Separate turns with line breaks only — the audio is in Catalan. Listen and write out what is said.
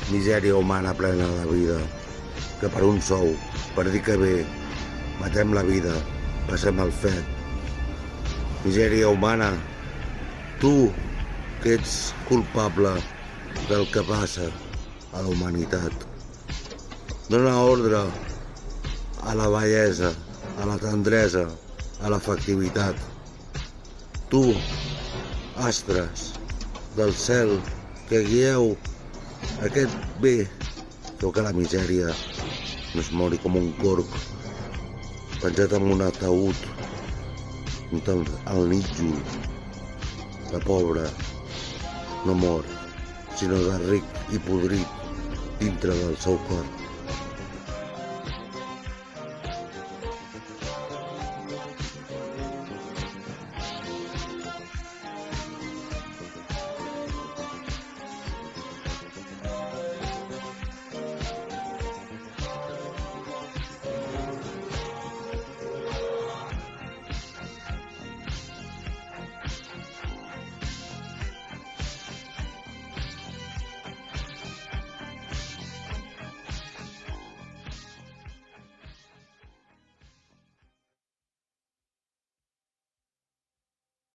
Misèria humana plena de vida, que per un sou, per dir que bé, matem la vida, passem el fet. Misèria humana, tu que ets culpable del que passa a la humanitat. Dóna ordre a la bellesa, a la tendresa, a l'efectivitat. Tu, astres del cel, que guieu aquest bé, feu que la misèria no es mori com un corc penjat en un ataúd, al nítjol. La pobra no mor, sinó de ric i podrit dintre del seu cor.